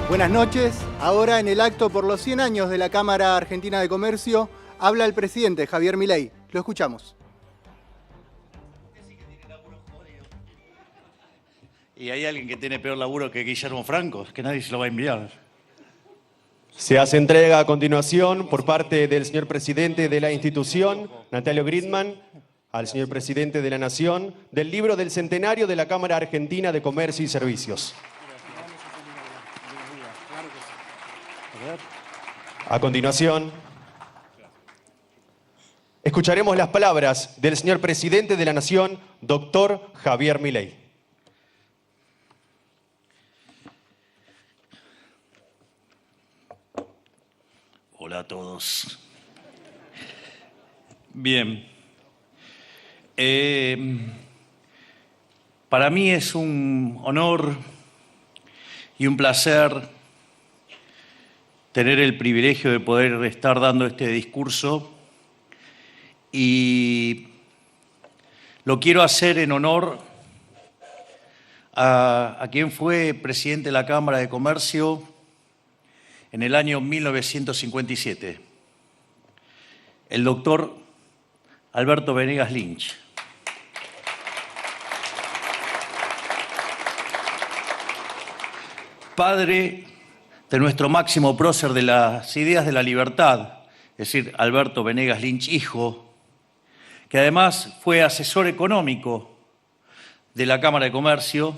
Buenas noches. Ahora en el acto por los 100 años de la Cámara Argentina de Comercio, habla el presidente Javier Milei. Lo escuchamos. Y hay alguien que tiene peor laburo que Guillermo Franco, que nadie se lo va a enviar. Se hace entrega a continuación por parte del señor presidente de la institución, Natalio Gridman, al señor presidente de la Nación, del libro del centenario de la Cámara Argentina de Comercio y Servicios. A continuación, escucharemos las palabras del señor presidente de la Nación, doctor Javier Milei. Hola a todos. Bien. Para mí es un honor y un placer tener el privilegio de poder estar dando este discurso, y lo quiero hacer en honor a quien fue presidente de la Cámara de Comercio en el año 1957, el doctor Alberto Venegas Lynch. Padre de nuestro máximo prócer de las ideas de la libertad, es decir, Alberto Venegas Lynch, hijo, que además fue asesor económico de la Cámara de Comercio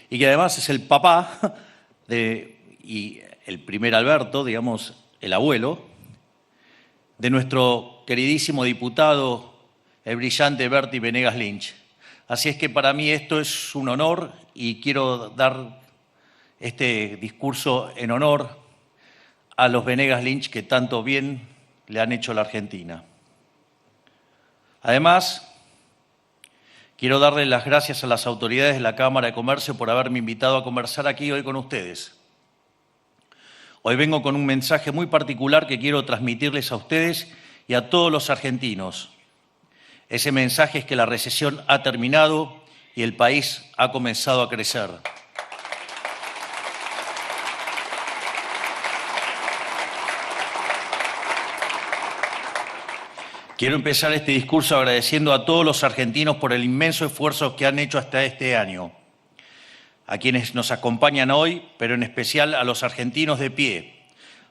y que además es el papá y el primer Alberto, digamos, el abuelo, de nuestro queridísimo diputado, el brillante Berti Venegas Lynch. Así es que para mí esto es un honor y quiero dar este discurso en honor a los Venegas Lynch que tanto bien le han hecho a la Argentina. Además, quiero darle las gracias a las autoridades de la Cámara de Comercio por haberme invitado a conversar aquí hoy con ustedes. Hoy vengo con un mensaje muy particular que quiero transmitirles a ustedes y a todos los argentinos. Ese mensaje es que la recesión ha terminado y el país ha comenzado a crecer. Quiero empezar este discurso agradeciendo a todos los argentinos por el inmenso esfuerzo que han hecho hasta este año, a quienes nos acompañan hoy, pero en especial a los argentinos de pie,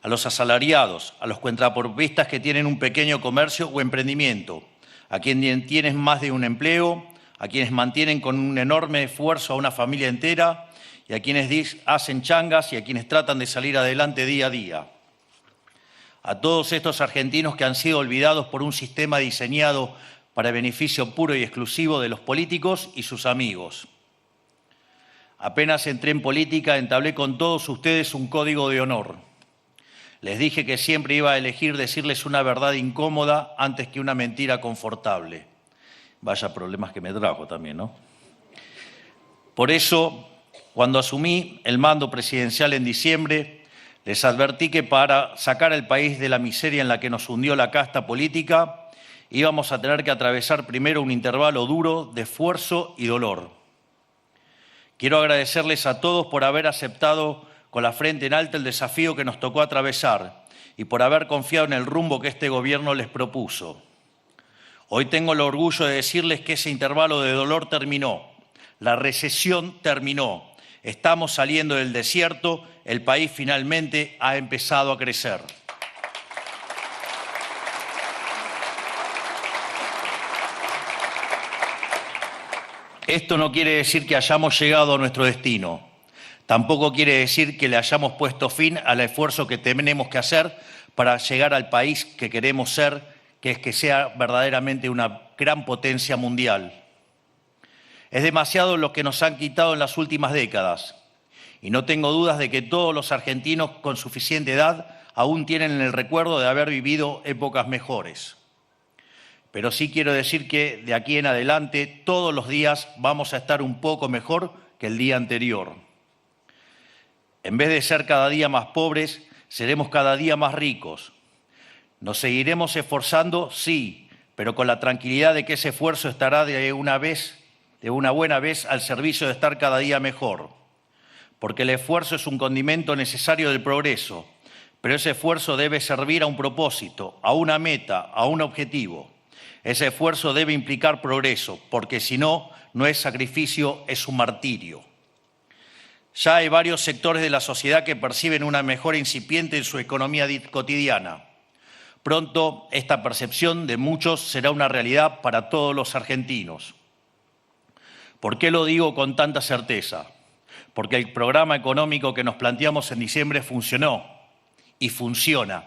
a los asalariados, a los contrapropistas que tienen un pequeño comercio o emprendimiento, a quienes tienen más de un empleo, a quienes mantienen con un enorme esfuerzo a una familia entera y a quienes hacen changas y a quienes tratan de salir adelante día a día. A todos estos argentinos que han sido olvidados por un sistema diseñado para beneficio puro y exclusivo de los políticos y sus amigos. Apenas entré en política, entablé con todos ustedes un código de honor. Les dije que siempre iba a elegir decirles una verdad incómoda antes que una mentira confortable. Vaya problemas que me trajo también, ¿no? Por eso, cuando asumí el mando presidencial en diciembre, les advertí que para sacar al país de la miseria en la que nos hundió la casta política, íbamos a tener que atravesar primero un intervalo duro de esfuerzo y dolor. Quiero agradecerles a todos por haber aceptado con la frente en alta el desafío que nos tocó atravesar y por haber confiado en el rumbo que este gobierno les propuso. Hoy tengo el orgullo de decirles que ese intervalo de dolor terminó, la recesión terminó, estamos saliendo del desierto, el país finalmente ha empezado a crecer. Esto no quiere decir que hayamos llegado a nuestro destino. Tampoco quiere decir que le hayamos puesto fin al esfuerzo que tenemos que hacer para llegar al país que queremos ser, que es que sea verdaderamente una gran potencia mundial. Es demasiado lo que nos han quitado en las últimas décadas. Y no tengo dudas de que todos los argentinos con suficiente edad aún tienen el recuerdo de haber vivido épocas mejores. Pero sí quiero decir que de aquí en adelante todos los días vamos a estar un poco mejor que el día anterior. En vez de ser cada día más pobres, seremos cada día más ricos. Nos seguiremos esforzando, sí, pero con la tranquilidad de que ese esfuerzo estará de una buena vez al servicio de estar cada día mejor. porque el esfuerzo es un condimento necesario del progreso, pero ese esfuerzo debe servir a un propósito, a una meta, a un objetivo. Ese esfuerzo debe implicar progreso, porque si no, no es sacrificio, es un martirio. Ya hay varios sectores de la sociedad que perciben una mejora incipiente en su economía cotidiana. Pronto, esta percepción de muchos será una realidad para todos los argentinos. ¿Por qué lo digo con tanta certeza? Porque el programa económico que nos planteamos en diciembre funcionó y funciona,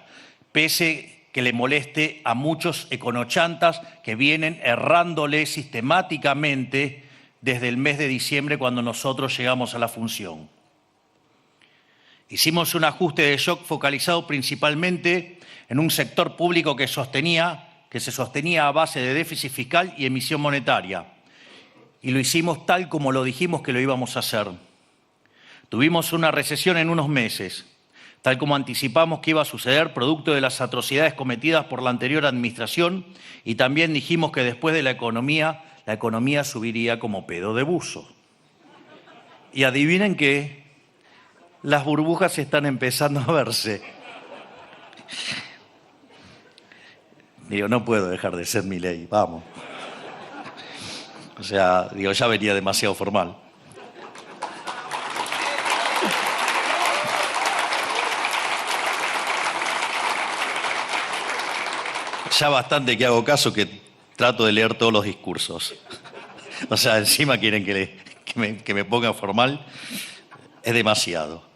pese que le moleste a muchos econochantas que vienen errándole sistemáticamente desde el mes de diciembre cuando nosotros llegamos a la función. Hicimos un ajuste de shock focalizado principalmente en un sector público que se sostenía a base de déficit fiscal y emisión monetaria. Y lo hicimos tal como lo dijimos que lo íbamos a hacer. Tuvimos una recesión en unos meses, tal como anticipamos que iba a suceder producto de las atrocidades cometidas por la anterior administración, y también dijimos que después de la economía subiría como pedo de buzo. Y adivinen qué, las burbujas están empezando a verse. Digo, no puedo dejar de ser Milei, vamos. O sea, digo, ya venía demasiado formal. Ya bastante que hago caso que trato de leer todos los discursos. O sea, encima quieren que me ponga formal. Es demasiado.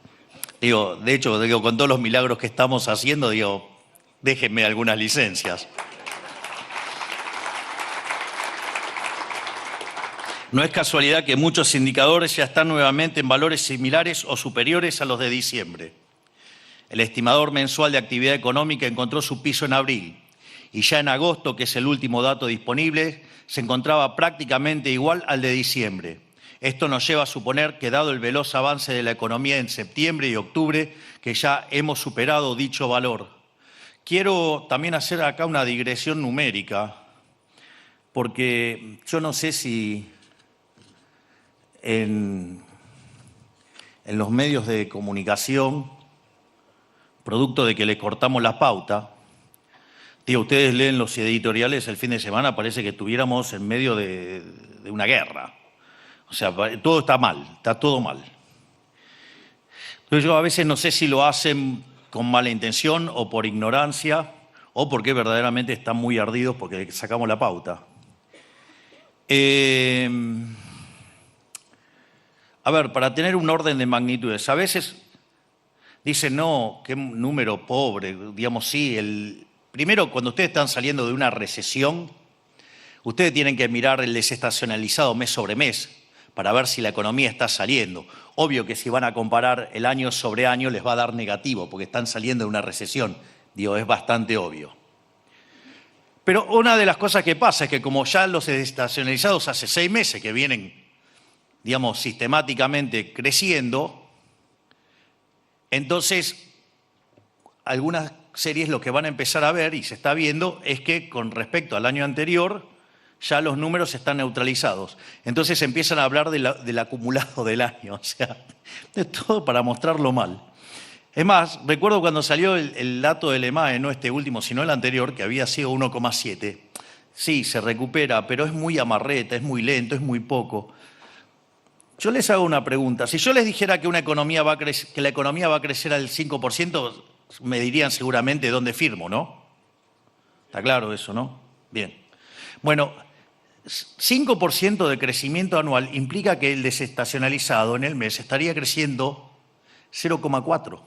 Digo, de hecho, con todos los milagros que estamos haciendo, digo, déjenme algunas licencias. No es casualidad que muchos indicadores ya están nuevamente en valores similares o superiores a los de diciembre. El estimador mensual de actividad económica encontró su piso en abril y ya en agosto, que es el último dato disponible, se encontraba prácticamente igual al de diciembre. Esto nos lleva a suponer que, dado el veloz avance de la economía en septiembre y octubre, que ya hemos superado dicho valor. Quiero también hacer acá una digresión numérica, porque yo no sé si en los medios de comunicación, producto de que le cortamos la pauta, digo, ustedes leen los editoriales el fin de semana, parece que estuviéramos en medio de una guerra. O sea, todo está mal, está todo mal. Entonces yo a veces no sé si lo hacen con mala intención o por ignorancia o porque verdaderamente están muy ardidos porque sacamos la pauta. A ver, para tener un orden de magnitudes, a veces dicen, no, qué número pobre, digamos, sí. Primero, cuando ustedes están saliendo de una recesión, ustedes tienen que mirar el desestacionalizado mes sobre mes para ver si la economía está saliendo. Obvio que si van a comparar el año sobre año les va a dar negativo porque están saliendo de una recesión. Digo, es bastante obvio. Pero una de las cosas que pasa es que como ya los desestacionalizados hace 6 meses que vienen, digamos, sistemáticamente creciendo, entonces algunas series lo que van a empezar a ver, y se está viendo, es que con respecto al año anterior ya los números están neutralizados. Entonces empiezan a hablar del acumulado del año, o sea, de todo para mostrarlo mal. Es más, recuerdo cuando salió el dato del EMAE, no este último, sino el anterior, que había sido 1,7. Sí, se recupera, pero es muy amarreta, es muy lento, es muy poco. Yo les hago una pregunta. Si yo les dijera que la economía va a crecer al 5%, me dirían seguramente dónde firmo, ¿no? Está claro eso, ¿no? Bien. Bueno, 5% de crecimiento anual implica que el desestacionalizado en el mes estaría creciendo 0,4.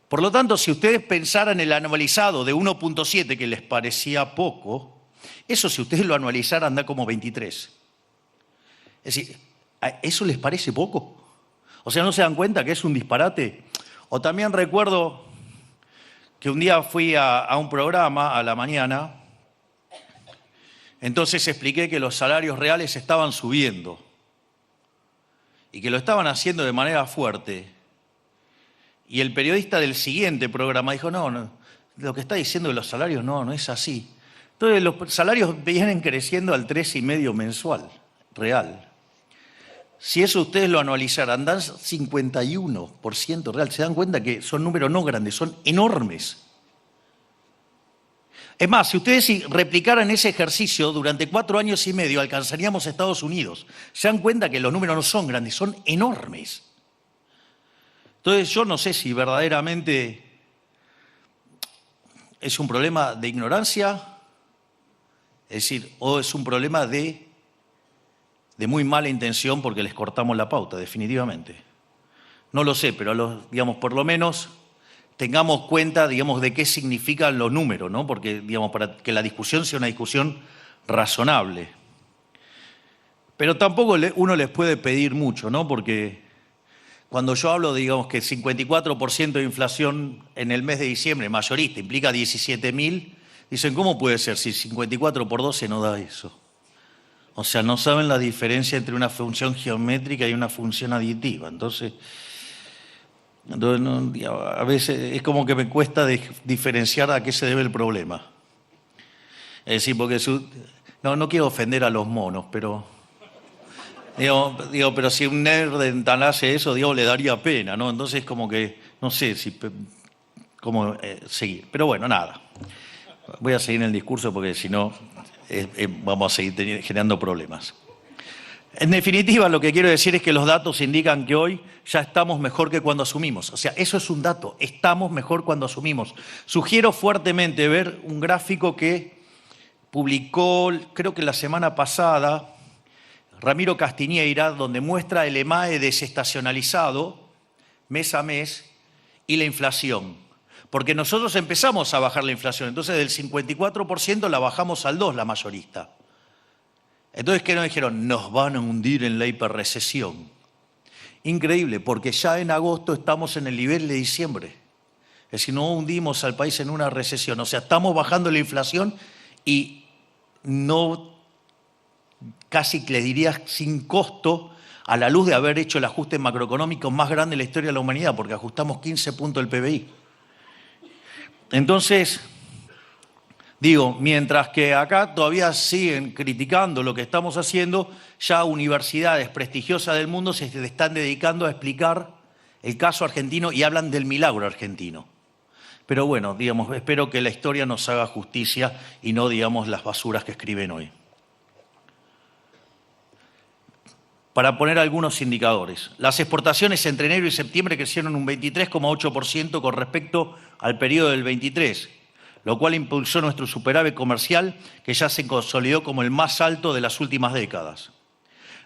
Por lo tanto, si ustedes pensaran el anualizado de 1,7, que les parecía poco, eso si ustedes lo anualizaran da como 23. Es decir, ¿eso les parece poco? O sea, ¿no se dan cuenta que es un disparate? O también recuerdo que un día fui a un programa a la mañana, entonces expliqué que los salarios reales estaban subiendo y que lo estaban haciendo de manera fuerte. Y el periodista del siguiente programa dijo, no, lo que está diciendo de los salarios no es así. Entonces los salarios vienen creciendo al 3,5 mensual, real. Si eso ustedes lo anualizaran, dan 51% real. Se dan cuenta que son números no grandes, son enormes. Es más, si ustedes replicaran ese ejercicio durante 4 años y medio, alcanzaríamos a Estados Unidos. Se dan cuenta que los números no son grandes, son enormes. Entonces yo no sé si verdaderamente es un problema de ignorancia, es decir, o es un problema de muy mala intención porque les cortamos la pauta, definitivamente. No lo sé, pero digamos, por lo menos tengamos cuenta, digamos, de qué significan los números, ¿no? Porque, digamos, para que la discusión sea una discusión razonable. Pero tampoco uno les puede pedir mucho, ¿no? Porque cuando yo hablo, digamos, que 54% de inflación en el mes de diciembre, mayorista, implica 17.000, dicen, ¿cómo puede ser si 54 por 12 no da eso? O sea, no saben la diferencia entre una función geométrica y una función aditiva. Entonces no, a veces es como que me cuesta diferenciar a qué se debe el problema. Es decir, porque no quiero ofender a los monos, pero pero si un nerd tan hace eso, le daría pena, ¿no? Entonces como que no sé cómo seguir. Pero bueno, nada. Voy a seguir en el discurso porque si no vamos a seguir generando problemas. En definitiva, lo que quiero decir es que los datos indican que hoy ya estamos mejor que cuando asumimos. O sea, eso es un dato, estamos mejor cuando asumimos. Sugiero fuertemente ver un gráfico que publicó, creo que la semana pasada, Ramiro Castiñeira, donde muestra el EMAE desestacionalizado mes a mes y la inflación. Porque nosotros empezamos a bajar la inflación, entonces del 54% la bajamos al 2%, la mayorista. Entonces, ¿qué nos dijeron? Nos van a hundir en la hiperrecesión. Increíble, porque ya en agosto estamos en el nivel de diciembre. Es decir, no hundimos al país en una recesión. O sea, estamos bajando la inflación y no, casi le diría sin costo, a la luz de haber hecho el ajuste macroeconómico más grande en la historia de la humanidad, porque ajustamos 15 puntos del PBI. Entonces, digo, mientras que acá todavía siguen criticando lo que estamos haciendo, ya universidades prestigiosas del mundo se están dedicando a explicar el caso argentino y hablan del milagro argentino. Pero bueno, digamos, espero que la historia nos haga justicia y no, digamos, las basuras que escriben hoy. Para poner algunos indicadores. Las exportaciones entre enero y septiembre crecieron un 23,8% con respecto al periodo del 23, lo cual impulsó nuestro superávit comercial, que ya se consolidó como el más alto de las últimas décadas.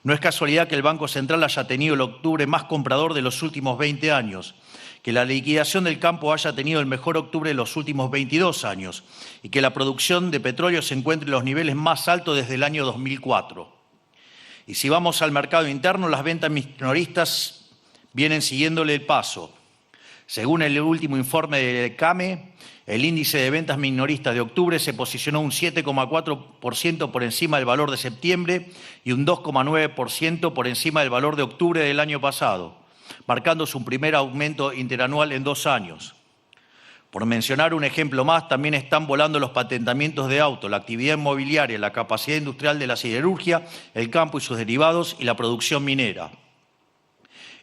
No es casualidad que el Banco Central haya tenido el octubre más comprador de los últimos 20 años, que la liquidación del campo haya tenido el mejor octubre de los últimos 22 años y que la producción de petróleo se encuentre en los niveles más altos desde el año 2004. Y si vamos al mercado interno, las ventas minoristas vienen siguiéndole el paso. Según el último informe del CAME, el índice de ventas minoristas de octubre se posicionó un 7,4% por encima del valor de septiembre y un 2,9% por encima del valor de octubre del año pasado, marcando su primer aumento interanual en 2 años. Por mencionar un ejemplo más, también están volando los patentamientos de autos, la actividad inmobiliaria, la capacidad industrial de la siderurgia, el campo y sus derivados y la producción minera.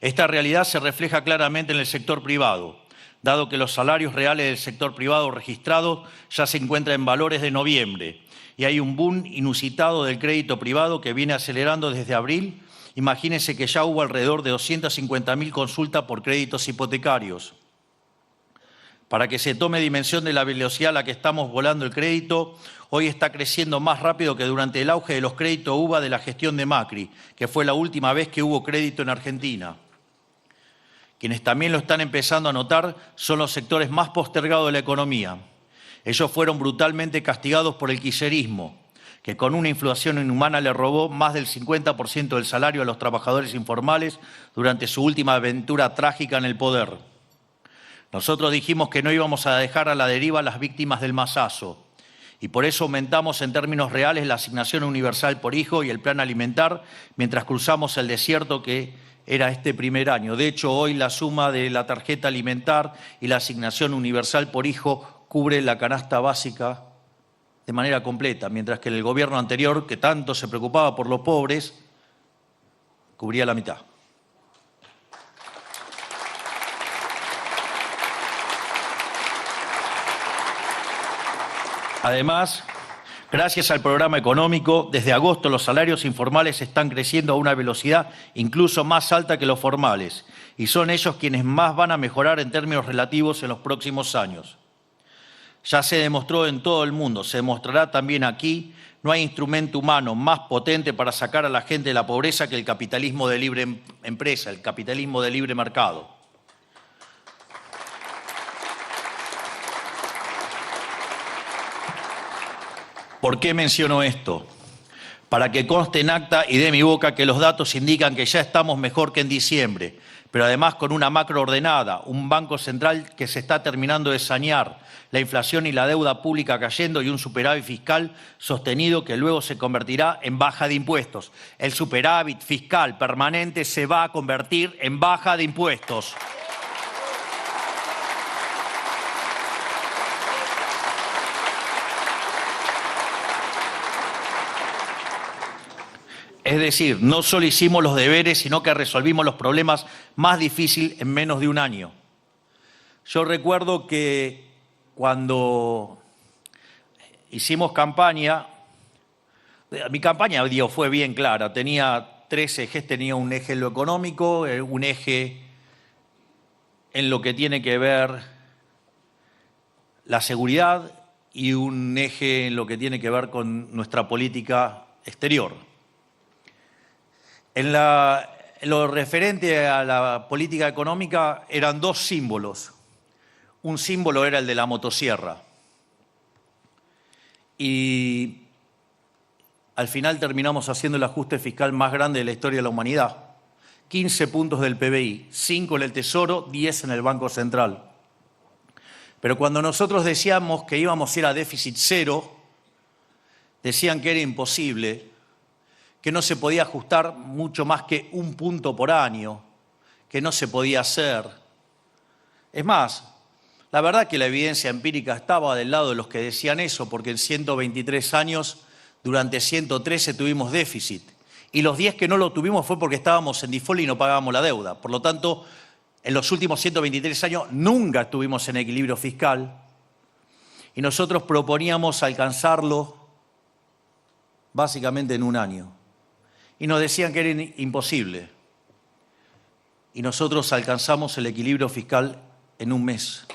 Esta realidad se refleja claramente en el sector privado, dado que los salarios reales del sector privado registrados ya se encuentran en valores de noviembre y hay un boom inusitado del crédito privado que viene acelerando desde abril. Imagínense que ya hubo alrededor de 250.000 consultas por créditos hipotecarios. Para que se tome dimensión de la velocidad a la que estamos volando el crédito, hoy está creciendo más rápido que durante el auge de los créditos UVA de la gestión de Macri, que fue la última vez que hubo crédito en Argentina. Quienes también lo están empezando a notar son los sectores más postergados de la economía. Ellos fueron brutalmente castigados por el kirchnerismo, que con una inflación inhumana le robó más del 50% del salario a los trabajadores informales durante su última aventura trágica en el poder. Nosotros dijimos que no íbamos a dejar a la deriva a las víctimas del masazo y por eso aumentamos en términos reales la asignación universal por hijo y el plan alimentar mientras cruzamos el desierto que era este primer año. De hecho, hoy la suma de la tarjeta alimentar y la asignación universal por hijo cubre la canasta básica de manera completa, mientras que el gobierno anterior, que tanto se preocupaba por los pobres, cubría la mitad. Además, gracias al programa económico, desde agosto los salarios informales están creciendo a una velocidad incluso más alta que los formales, y son ellos quienes más van a mejorar en términos relativos en los próximos años. Ya se demostró en todo el mundo, se demostrará también aquí, no hay instrumento humano más potente para sacar a la gente de la pobreza que el capitalismo de libre empresa, el capitalismo de libre mercado. ¿Por qué menciono esto? Para que conste en acta y de mi boca que los datos indican que ya estamos mejor que en diciembre, pero además con una macro ordenada, un banco central que se está terminando de sanear, la inflación y la deuda pública cayendo y un superávit fiscal sostenido que luego se convertirá en baja de impuestos. El superávit fiscal permanente se va a convertir en baja de impuestos. Es decir, no solo hicimos los deberes, sino que resolvimos los problemas más difíciles en menos de un año. Yo recuerdo que cuando hicimos campaña, mi campaña fue bien clara, tenía 3 ejes, tenía un eje en lo económico, un eje en lo que tiene que ver la seguridad y un eje en lo que tiene que ver con nuestra política exterior. En lo referente a la política económica eran 2 símbolos. Un símbolo era el de la motosierra. Y al final terminamos haciendo el ajuste fiscal más grande de la historia de la humanidad. 15 puntos del PBI, 5 en el Tesoro, 10 en el Banco Central. Pero cuando nosotros decíamos que íbamos a ir a déficit cero, decían que era imposible, que no se podía ajustar mucho más que 1 punto por año, que no se podía hacer. Es más, la verdad que la evidencia empírica estaba del lado de los que decían eso, porque en 123 años, durante 113 tuvimos déficit, y los 10 que no lo tuvimos fue porque estábamos en default y no pagábamos la deuda. Por lo tanto, en los últimos 123 años nunca estuvimos en equilibrio fiscal, y nosotros proponíamos alcanzarlo básicamente en un año. Y nos decían que era imposible. Y nosotros alcanzamos el equilibrio fiscal en 1 mes.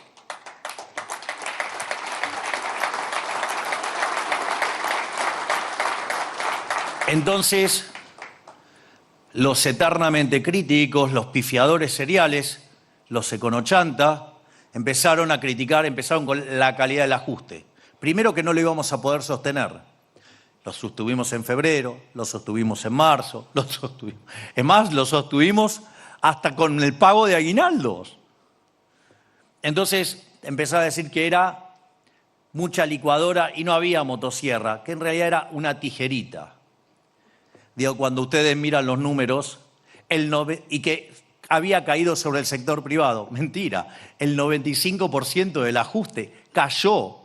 Entonces, los eternamente críticos, los pifiadores seriales, los econochanta, empezaron a criticar, empezaron con la calidad del ajuste. Primero que no lo íbamos a poder sostener. Lo sostuvimos en febrero, lo sostuvimos en marzo, es más, lo sostuvimos hasta con el pago de aguinaldos. Entonces empezaba a decir que era mucha licuadora y no había motosierra, que en realidad era una tijerita. Digo, cuando ustedes miran los números, y que había caído sobre el sector privado. Mentira, el 95% del ajuste cayó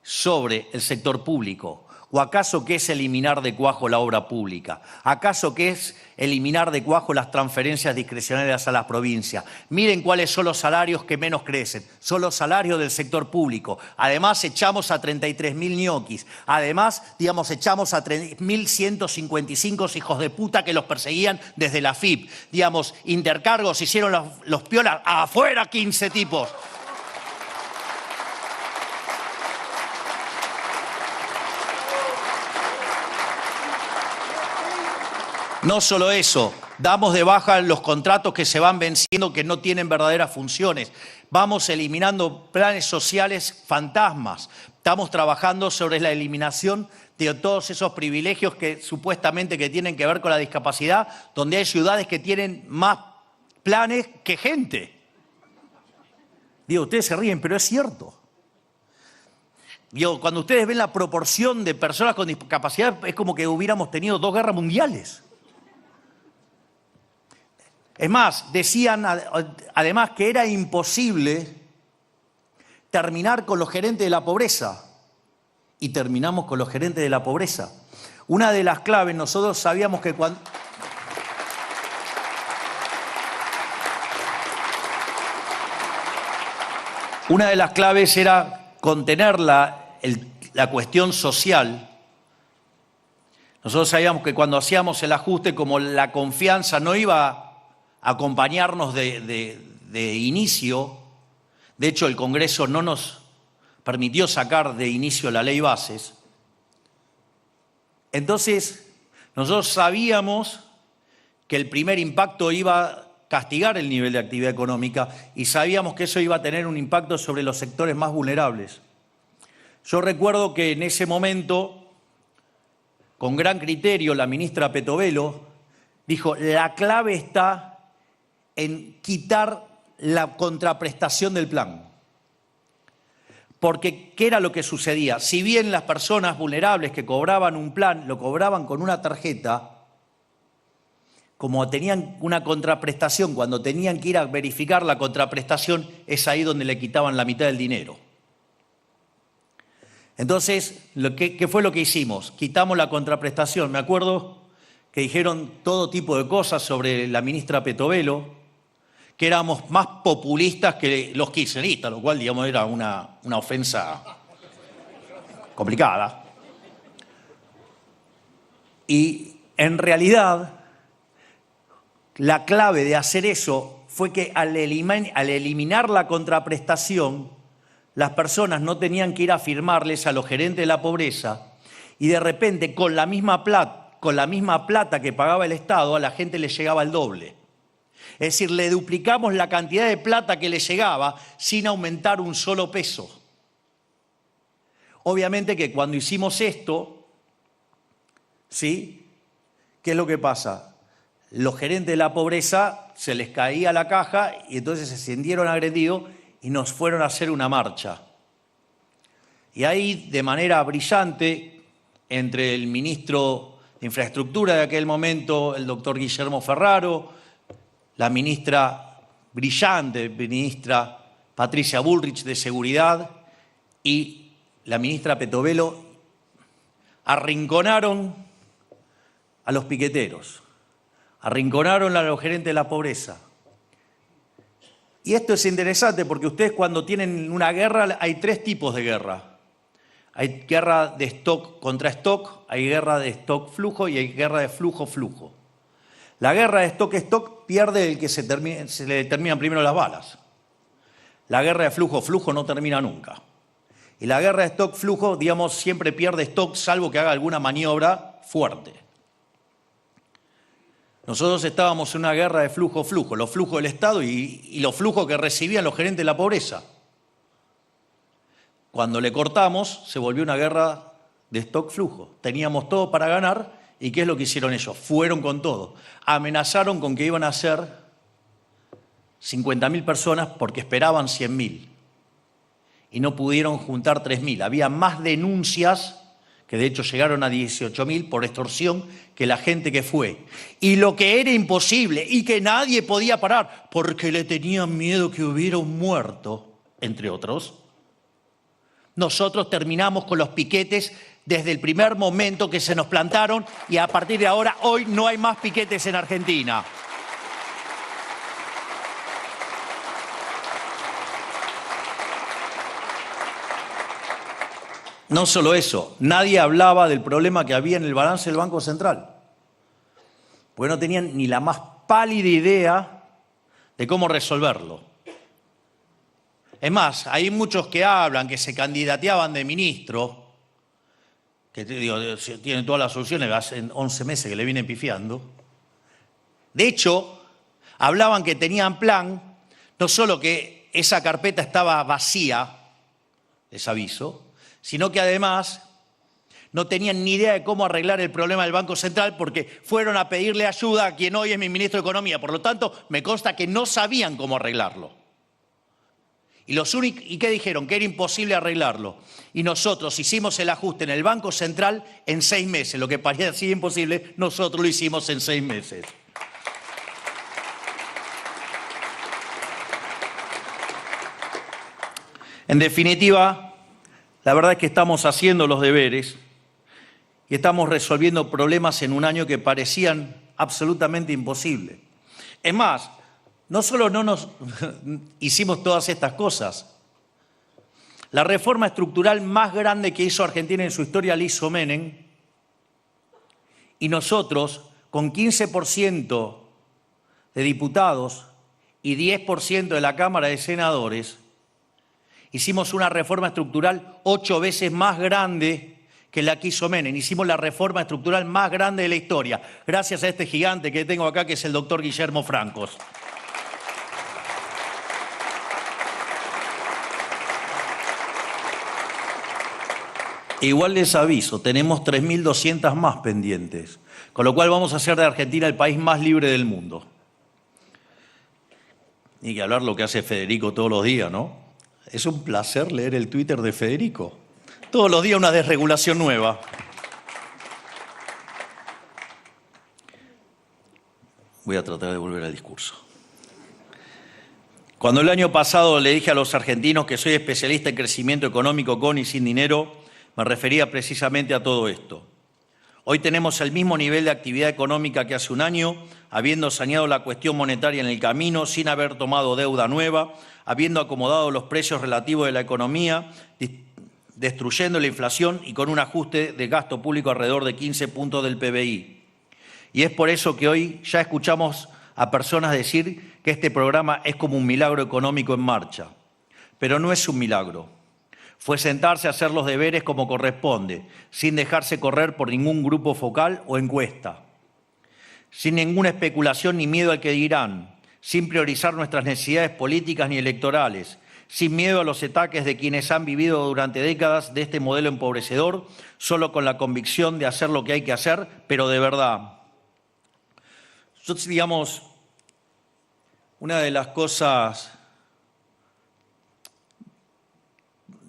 sobre el sector público. ¿O acaso qué es eliminar de cuajo la obra pública? ¿Acaso qué es eliminar de cuajo las transferencias discrecionales a las provincias? Miren cuáles son los salarios que menos crecen. Son los salarios del sector público. Además, echamos a 33.000 ñoquis. Además, echamos a 3.155 hijos de puta que los perseguían desde la FIP. Intercargos hicieron los piolas. ¡Afuera 15 tipos! No solo eso, damos de baja los contratos que se van venciendo que no tienen verdaderas funciones. Vamos eliminando planes sociales fantasmas. Estamos trabajando sobre la eliminación de todos esos privilegios que supuestamente que tienen que ver con la discapacidad, donde hay ciudades que tienen más planes que gente. Ustedes se ríen, pero es cierto. Cuando ustedes ven la proporción de personas con discapacidad, es como que hubiéramos tenido 2 guerras mundiales. Es más, decían además que era imposible terminar con los gerentes de la pobreza. Y terminamos con los gerentes de la pobreza. Una de las claves, nosotros sabíamos que cuando... Una de las claves era contener la cuestión social. Nosotros sabíamos que cuando hacíamos el ajuste, como la confianza no iba a acompañarnos de inicio, de hecho el Congreso no nos permitió sacar de inicio la ley bases, entonces nosotros sabíamos que el primer impacto iba a castigar el nivel de actividad económica y sabíamos que eso iba a tener un impacto sobre los sectores más vulnerables. Yo recuerdo que en ese momento, con gran criterio, la ministra Petovelo dijo: la clave está en quitar la contraprestación del plan. Porque, ¿qué era lo que sucedía? Si bien las personas vulnerables que cobraban un plan lo cobraban con una tarjeta, como tenían una contraprestación, cuando tenían que ir a verificar la contraprestación, es ahí donde le quitaban la mitad del dinero. Entonces, ¿qué fue lo que hicimos? Quitamos la contraprestación. Me acuerdo que dijeron todo tipo de cosas sobre la ministra Petovelo, que éramos más populistas que los kirchneristas, lo cual, digamos, era una ofensa complicada. Y en realidad, la clave de hacer eso fue que al eliminar la contraprestación, las personas no tenían que ir a firmarles a los gerentes de la pobreza y de repente con la misma plata que pagaba el Estado, a la gente le llegaba el doble. Es decir, le duplicamos la cantidad de plata que le llegaba sin aumentar un solo peso. Obviamente que cuando hicimos esto, ¿sí? ¿Qué es lo que pasa? Los gerentes de la pobreza se les caía la caja y entonces se sintieron agredidos y nos fueron a hacer una marcha. Y ahí, de manera brillante, entre el ministro de Infraestructura de aquel momento, el doctor Guillermo Ferraro, la ministra brillante, ministra Patricia Bullrich de Seguridad y la ministra Petovelo, arrinconaron a los piqueteros, arrinconaron a los gerentes de la pobreza. Y esto es interesante porque ustedes, cuando tienen una guerra, hay tres tipos de guerra. Hay guerra de stock contra stock, hay guerra de stock flujo y hay guerra de flujo-flujo. La guerra de stock pierde el que se le terminan primero las balas. La guerra de flujo-flujo no termina nunca. Y la guerra de stock-flujo, digamos, siempre pierde stock salvo que haga alguna maniobra fuerte. Nosotros estábamos en una guerra de flujo-flujo, los flujos del Estado y los flujos que recibían los gerentes de la pobreza. Cuando le cortamos, se volvió una guerra de stock-flujo. Teníamos todo para ganar y ¿qué es lo que hicieron ellos? Fueron con todo. Amenazaron con que iban a ser 50.000 personas porque esperaban 100.000 y no pudieron juntar 3.000. Había más denuncias, que de hecho llegaron a 18.000 por extorsión, que la gente que fue. Y lo que era imposible y que nadie podía parar porque le tenían miedo que hubiera un muerto, entre otros, nosotros terminamos con los piquetes desde el primer momento que se nos plantaron y a partir de ahora, hoy no hay más piquetes en Argentina. No solo eso, nadie hablaba del problema que había en el balance del Banco Central, porque no tenían ni la más pálida idea de cómo resolverlo. Es más, hay muchos que hablan, que se candidateaban de ministro, que tienen todas las soluciones, hace 11 meses que le vienen pifiando. De hecho, hablaban que tenían plan, no solo que esa carpeta estaba vacía, les aviso, sino que además no tenían ni idea de cómo arreglar el problema del Banco Central porque fueron a pedirle ayuda a quien hoy es mi ministro de Economía. Por lo tanto, me consta que no sabían cómo arreglarlo. ¿Y qué dijeron? Que era imposible arreglarlo. Y nosotros hicimos el ajuste en el Banco Central en 6 meses. Lo que parecía imposible, nosotros lo hicimos en 6 meses. En definitiva, la verdad es que estamos haciendo los deberes y estamos resolviendo problemas en un año que parecían absolutamente imposibles. Es más, no solo no nos hicimos todas estas cosas, La reforma estructural más grande que hizo Argentina en su historia la hizo Menem, y nosotros, con 15% de diputados y 10% de la Cámara de Senadores, hicimos una reforma estructural 8 veces más grande que la que hizo Menem. Hicimos la reforma estructural más grande de la historia, gracias a este gigante que tengo acá, que es el doctor Guillermo Francos. Igual les aviso, tenemos 3.200 más pendientes, con lo cual vamos a hacer de Argentina el país más libre del mundo. Ni que hablar lo que hace Federico todos los días, ¿no? Es un placer leer el Twitter de Federico. Todos los días una desregulación nueva. Voy a tratar de volver al discurso. Cuando el año pasado le dije a los argentinos que soy especialista en crecimiento económico con y sin dinero, me refería precisamente a todo esto. Hoy tenemos el mismo nivel de actividad económica que hace un año, habiendo saneado la cuestión monetaria en el camino, sin haber tomado deuda nueva, habiendo acomodado los precios relativos de la economía, destruyendo la inflación y con un ajuste de gasto público alrededor de 15 puntos del PBI. Y es por eso que hoy ya escuchamos a personas decir que este programa es como un milagro económico en marcha. Pero no es un milagro. Fue sentarse a hacer los deberes como corresponde, sin dejarse correr por ningún grupo focal o encuesta, sin ninguna especulación ni miedo al que dirán, sin priorizar nuestras necesidades políticas ni electorales, sin miedo a los ataques de quienes han vivido durante décadas de este modelo empobrecedor, solo con la convicción de hacer lo que hay que hacer, pero de verdad. Nosotros, digamos, una de las cosas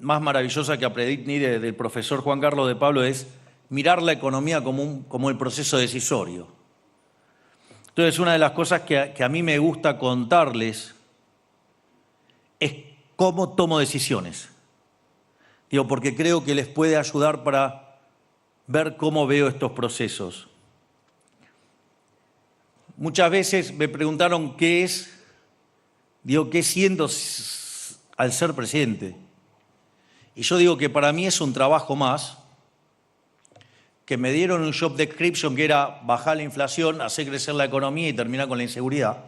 más maravillosa que aprendí del profesor Juan Carlos de Pablo es mirar la economía como el proceso decisorio. Entonces, una de las cosas que a mí me gusta contarles es cómo tomo decisiones. Digo, porque creo que les puede ayudar para ver cómo veo estos procesos. Muchas veces me preguntaron qué siento al ser presidente. Y yo digo que para mí es un trabajo más, que me dieron un job description que era bajar la inflación, hacer crecer la economía y terminar con la inseguridad.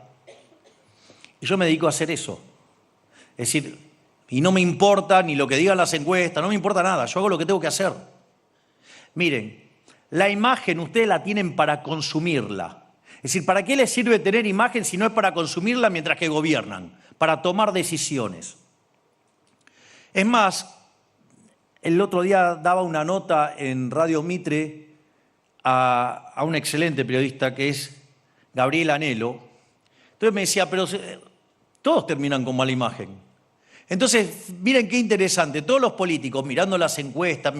Y yo me dedico a hacer eso. Es decir, y no me importa ni lo que digan las encuestas, no me importa nada, yo hago lo que tengo que hacer. Miren, la imagen ustedes la tienen para consumirla. Es decir, ¿para qué les sirve tener imagen si no es para consumirla mientras que gobiernan? Para tomar decisiones. Es más, el otro día daba una nota en Radio Mitre a un excelente periodista que es Gabriel Anelo. Entonces me decía, pero todos terminan con mala imagen. Entonces, miren qué interesante, todos los políticos mirando las encuestas,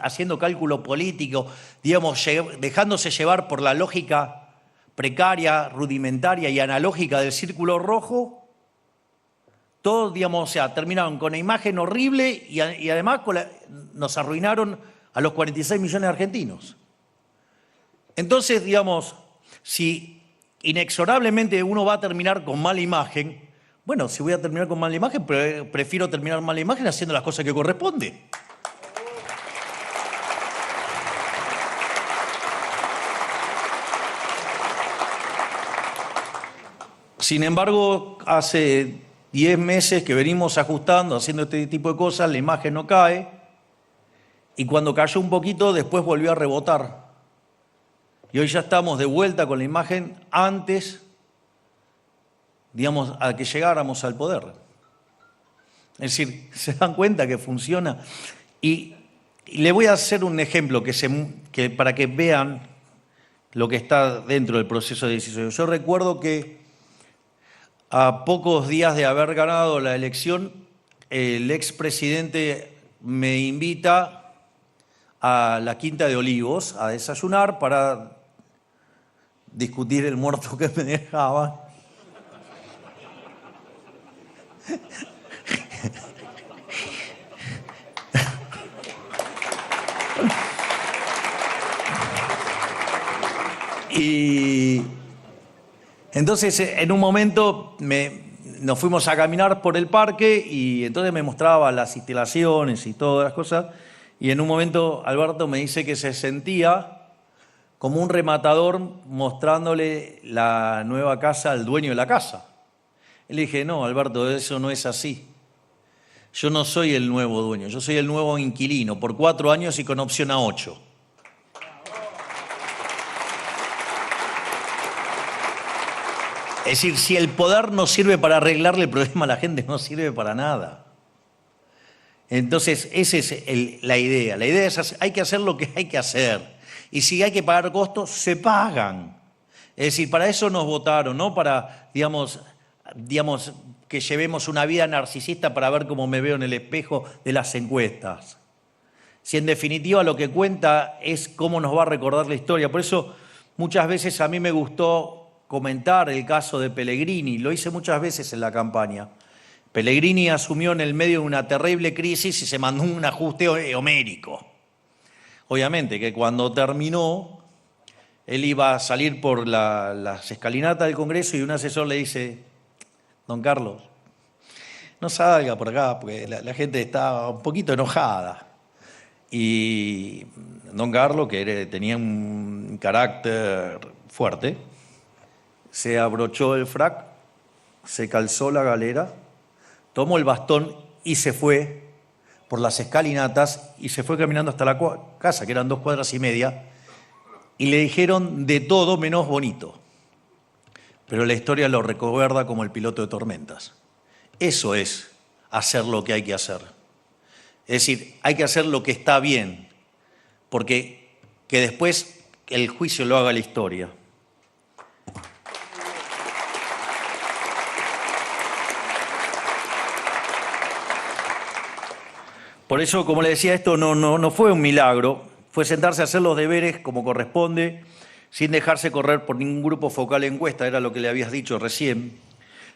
haciendo cálculo político, digamos, dejándose llevar por la lógica precaria, rudimentaria y analógica del círculo rojo, todos, digamos, o sea, terminaron con una imagen horrible y además nos arruinaron a los 46 millones de argentinos. Entonces, digamos, si inexorablemente uno va a terminar con mala imagen, bueno, si voy a terminar con mala imagen, prefiero terminar mala imagen haciendo las cosas que corresponden. Sin embargo, hace 10 meses que venimos ajustando, haciendo este tipo de cosas, la imagen no cae, y cuando cayó un poquito, después volvió a rebotar. Y hoy ya estamos de vuelta con la imagen antes, digamos, a que llegáramos al poder. Es decir, se dan cuenta que funciona. Y le voy a hacer un ejemplo para que vean lo que está dentro del proceso de decisión. Yo recuerdo que a pocos días de haber ganado la elección, el expresidente me invita a la Quinta de Olivos a desayunar para discutir el muerto que me dejaba. Y entonces, en un momento nos fuimos a caminar por el parque y entonces me mostraba las instalaciones y todas las cosas. Y en un momento Alberto me dice que se sentía como un rematador mostrándole la nueva casa al dueño de la casa. Y le dije, no, Alberto, eso no es así. Yo no soy el nuevo dueño, yo soy el nuevo inquilino, por 4 años y con opción a 8. Es decir, si el poder no sirve para arreglarle el problema a la gente, no sirve para nada. Entonces, esa es la idea. La idea es, hay que hacer lo que hay que hacer. Y si hay que pagar costos, se pagan. Es decir, para eso nos votaron, no para, digamos, que llevemos una vida narcisista para ver cómo me veo en el espejo de las encuestas. Si en definitiva lo que cuenta es cómo nos va a recordar la historia. Por eso muchas veces a mí me gustó comentar el caso de Pellegrini, lo hice muchas veces en la campaña. Pellegrini asumió en el medio de una terrible crisis y se mandó un ajuste homérico. Obviamente que cuando terminó, él iba a salir por las escalinatas del Congreso y un asesor le dice, don Carlos, no salga por acá porque la gente está un poquito enojada. Y don Carlos, que tenía un carácter fuerte, se abrochó el frac, se calzó la galera, tomó el bastón y se fue por las escalinatas y se fue caminando hasta la casa, que eran 2 cuadras y media, y le dijeron de todo menos bonito. Pero la historia lo recuerda como el piloto de tormentas. Eso es hacer lo que hay que hacer. Es decir, hay que hacer lo que está bien, porque que después el juicio lo haga la historia. Por eso, como le decía, esto no fue un milagro, fue sentarse a hacer los deberes como corresponde, sin dejarse correr por ningún grupo focal de encuesta, era lo que le habías dicho recién,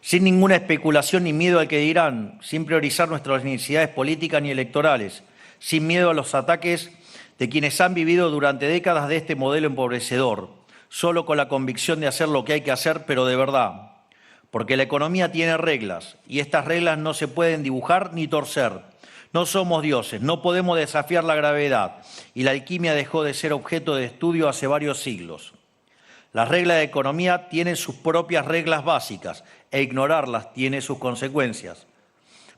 sin ninguna especulación ni miedo al que dirán, sin priorizar nuestras necesidades políticas ni electorales, sin miedo a los ataques de quienes han vivido durante décadas de este modelo empobrecedor, solo con la convicción de hacer lo que hay que hacer, pero de verdad. Porque la economía tiene reglas y estas reglas no se pueden dibujar ni torcer. No somos dioses, no podemos desafiar la gravedad y la alquimia dejó de ser objeto de estudio hace varios siglos. Las reglas de economía tienen sus propias reglas básicas e ignorarlas tiene sus consecuencias.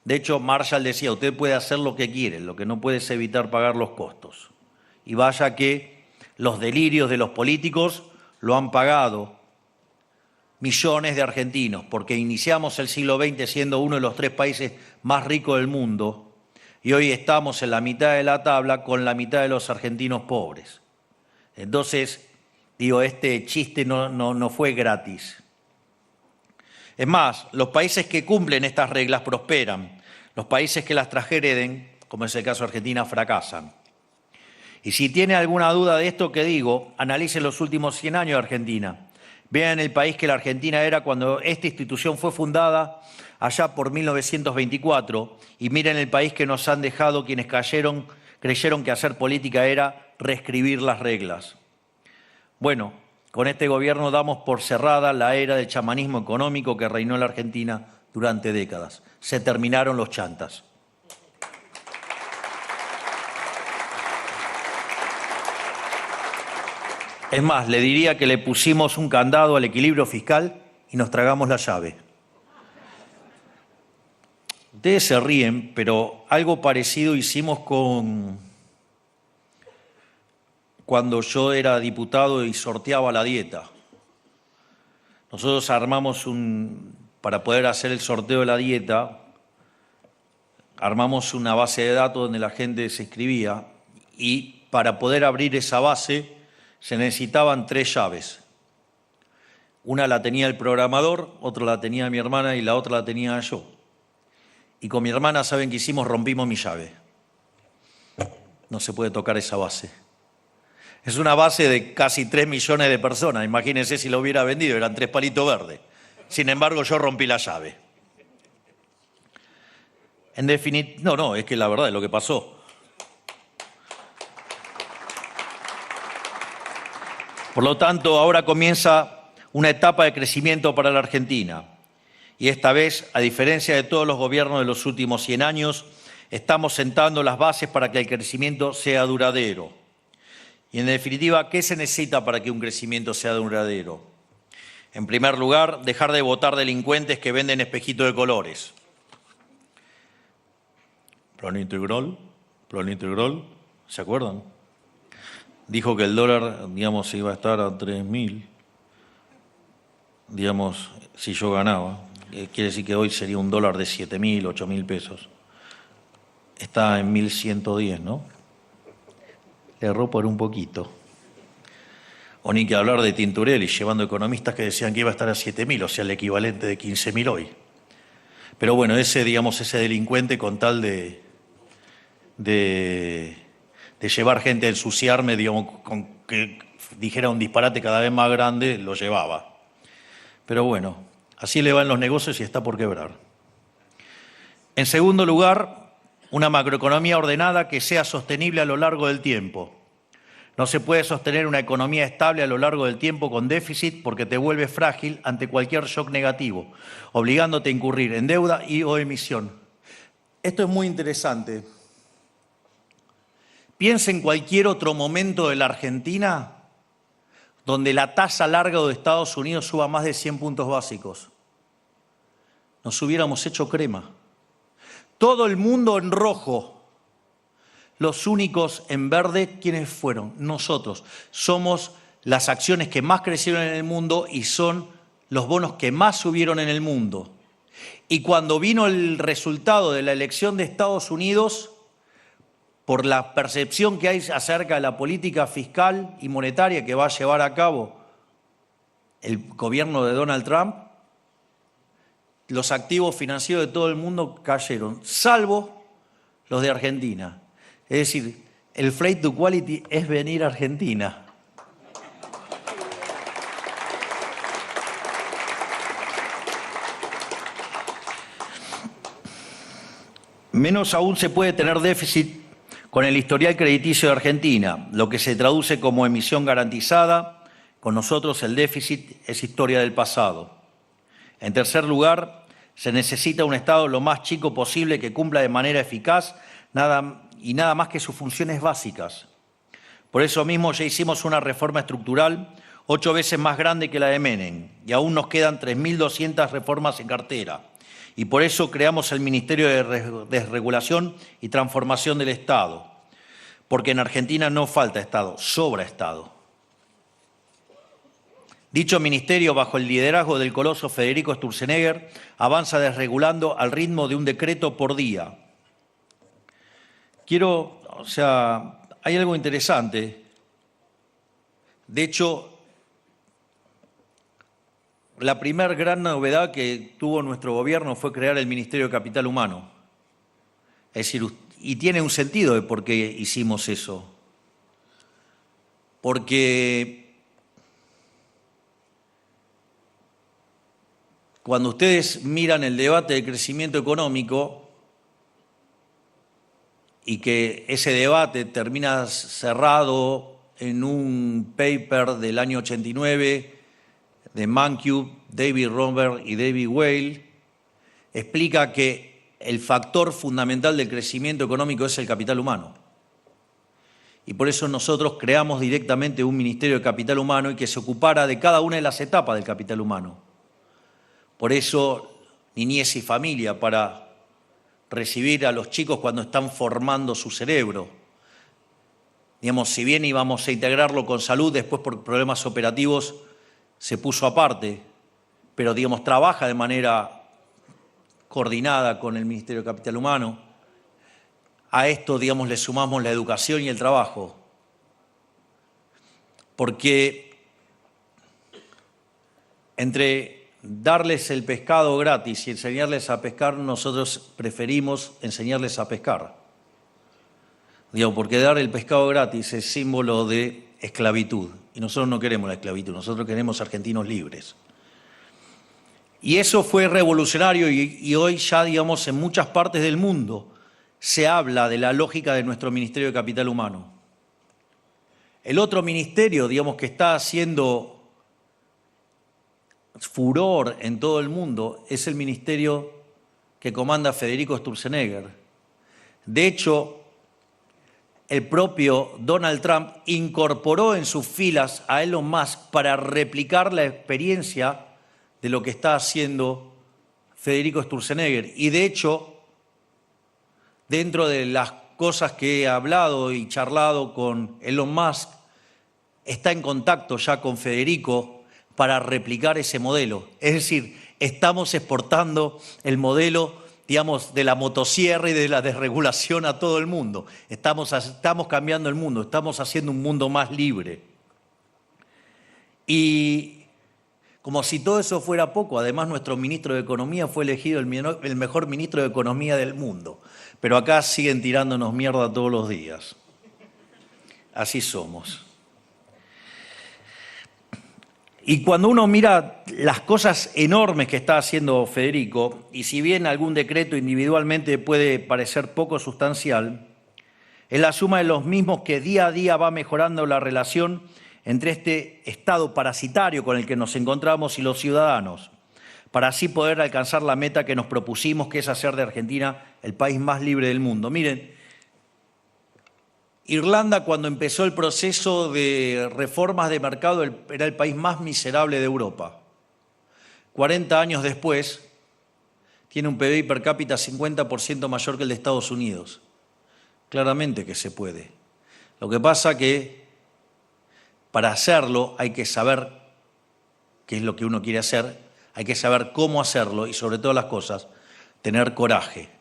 De hecho, Marshall decía, usted puede hacer lo que quiere, lo que no puede es evitar pagar los costos. Y vaya que los delirios de los políticos lo han pagado millones de argentinos, porque iniciamos el siglo XX siendo uno de los 3 países más ricos del mundo y hoy estamos en la mitad de la tabla con la mitad de los argentinos pobres. Entonces, digo, este chiste no fue gratis. Es más, los países que cumplen estas reglas prosperan. Los países que las transgreden, como es el caso de Argentina, fracasan. Y si tiene alguna duda de esto que digo, analice los últimos 100 años de Argentina. Vean el país que la Argentina era cuando esta institución fue fundada allá por 1924 y miren el país que nos han dejado quienes creyeron que hacer política era reescribir las reglas. Bueno, con este gobierno damos por cerrada la era del chamanismo económico que reinó en la Argentina durante décadas. Se terminaron los chantas. Es más, le diría que le pusimos un candado al equilibrio fiscal y nos tragamos la llave. Ustedes se ríen, pero algo parecido hicimos cuando yo era diputado y sorteaba la dieta. Nosotros armamos para poder hacer el sorteo de la dieta, armamos una base de datos donde la gente se inscribía y para poder abrir esa base se necesitaban 3 llaves. Una la tenía el programador, otra la tenía mi hermana y la otra la tenía yo. Y con mi hermana, ¿saben qué hicimos? Rompimos mi llave. No se puede tocar esa base. Es una base de casi 3 millones de personas. Imagínense si lo hubiera vendido, eran 3 palitos verdes. Sin embargo, yo rompí la llave. En definitiva, no, es que la verdad es lo que pasó. Por lo tanto, ahora comienza una etapa de crecimiento para la Argentina. Y esta vez, a diferencia de todos los gobiernos de los últimos 100 años, estamos sentando las bases para que el crecimiento sea duradero. Y en definitiva, ¿qué se necesita para que un crecimiento sea duradero? En primer lugar, dejar de votar delincuentes que venden espejitos de colores. Plan integral, ¿se acuerdan? Dijo que el dólar, digamos, iba a estar a 3.000, digamos, si yo ganaba. Quiere decir que hoy sería un dólar de 7.000, 8.000 pesos. Está en 1.110, ¿no? Le erró por un poquito. O ni que hablar de Tinturelli, llevando economistas que decían que iba a estar a 7.000, o sea, el equivalente de 15.000 hoy. Pero bueno, ese delincuente con tal de llevar gente a ensuciarme, digamos, con que dijera un disparate cada vez más grande, lo llevaba. Pero bueno, así le van los negocios y está por quebrar. En segundo lugar, una macroeconomía ordenada que sea sostenible a lo largo del tiempo. No se puede sostener una economía estable a lo largo del tiempo con déficit porque te vuelve frágil ante cualquier shock negativo, obligándote a incurrir en deuda y o emisión. Esto es muy interesante. Piensa en cualquier otro momento de la Argentina donde la tasa larga de Estados Unidos suba más de 100 puntos básicos. Nos hubiéramos hecho crema. Todo el mundo en rojo. Los únicos en verde, ¿quiénes fueron? Nosotros. Somos las acciones que más crecieron en el mundo y son los bonos que más subieron en el mundo. Y cuando vino el resultado de la elección de Estados Unidos, por la percepción que hay acerca de la política fiscal y monetaria que va a llevar a cabo el gobierno de Donald Trump, los activos financieros de todo el mundo cayeron, salvo los de Argentina. Es decir, el flight to quality es venir a Argentina. Menos aún se puede tener déficit con el historial crediticio de Argentina, lo que se traduce como emisión garantizada. Con nosotros el déficit es historia del pasado. En tercer lugar, se necesita un Estado lo más chico posible que cumpla de manera eficaz nada más que sus funciones básicas. Por eso mismo ya hicimos una reforma estructural 8 veces más grande que la de Menem y aún nos quedan 3.200 reformas en cartera. Y por eso creamos el Ministerio de Desregulación y Transformación del Estado, porque en Argentina no falta Estado, sobra Estado. Dicho ministerio, bajo el liderazgo del coloso Federico Sturzenegger, avanza desregulando al ritmo de un decreto por día. Hay algo interesante. De hecho, la primera gran novedad que tuvo nuestro gobierno fue crear el Ministerio de Capital Humano. Es decir, y tiene un sentido de por qué hicimos eso. Porque cuando ustedes miran el debate de crecimiento económico, y que ese debate termina cerrado en un paper del año 89 de Mankiw, David Romer y David Weil, explica que el factor fundamental del crecimiento económico es el capital humano. Y por eso nosotros creamos directamente un Ministerio de Capital Humano y que se ocupara de cada una de las etapas del capital humano. Por eso, niñez y familia, para recibir a los chicos cuando están formando su cerebro. Digamos, si bien íbamos a integrarlo con salud, después por problemas operativos se puso aparte, pero digamos, trabaja de manera coordinada con el Ministerio de Capital Humano. A esto, digamos, le sumamos la educación y el trabajo. Porque entre darles el pescado gratis y enseñarles a pescar, nosotros preferimos enseñarles a pescar. Digo, porque dar el pescado gratis es símbolo de esclavitud. Y nosotros no queremos la esclavitud, nosotros queremos argentinos libres. Y eso fue revolucionario y hoy ya, digamos, en muchas partes del mundo se habla de la lógica de nuestro Ministerio de Capital Humano. El otro ministerio, digamos, que está haciendo furor en todo el mundo es el ministerio que comanda Federico Sturzenegger. De hecho, el propio Donald Trump incorporó en sus filas a Elon Musk para replicar la experiencia de lo que está haciendo Federico Sturzenegger. Y de hecho, dentro de las cosas que he hablado y charlado con Elon Musk, está en contacto ya con Federico para replicar ese modelo. Es decir, estamos exportando el modelo, digamos, de la motosierra y de la desregulación a todo el mundo. Estamos cambiando el mundo, estamos haciendo un mundo más libre. Y como si todo eso fuera poco, además nuestro ministro de Economía fue elegido el mejor ministro de Economía del mundo. Pero acá siguen tirándonos mierda todos los días. Así somos. Y cuando uno mira las cosas enormes que está haciendo Federico, y si bien algún decreto individualmente puede parecer poco sustancial, es la suma de los mismos que día a día va mejorando la relación entre este estado parasitario con el que nos encontramos y los ciudadanos, para así poder alcanzar la meta que nos propusimos, que es hacer de Argentina el país más libre del mundo. Miren, Irlanda, cuando empezó el proceso de reformas de mercado, era el país más miserable de Europa. 40 años después, tiene un PBI per cápita 50% mayor que el de Estados Unidos. Claramente que se puede. Lo que pasa que para hacerlo hay que saber qué es lo que uno quiere hacer, hay que saber cómo hacerlo y, sobre todas las cosas, tener coraje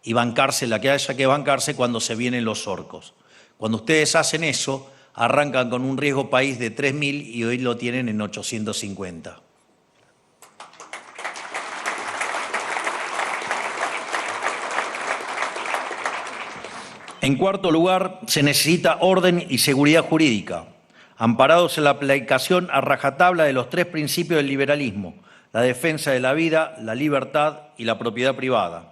y bancarse la que haya que bancarse cuando se vienen los orcos. Cuando ustedes hacen eso, arrancan con un riesgo país de 3.000 y hoy lo tienen en 850. En cuarto lugar, se necesita orden y seguridad jurídica, amparados en la aplicación a rajatabla de los 3 principios del liberalismo: la defensa de la vida, la libertad y la propiedad privada.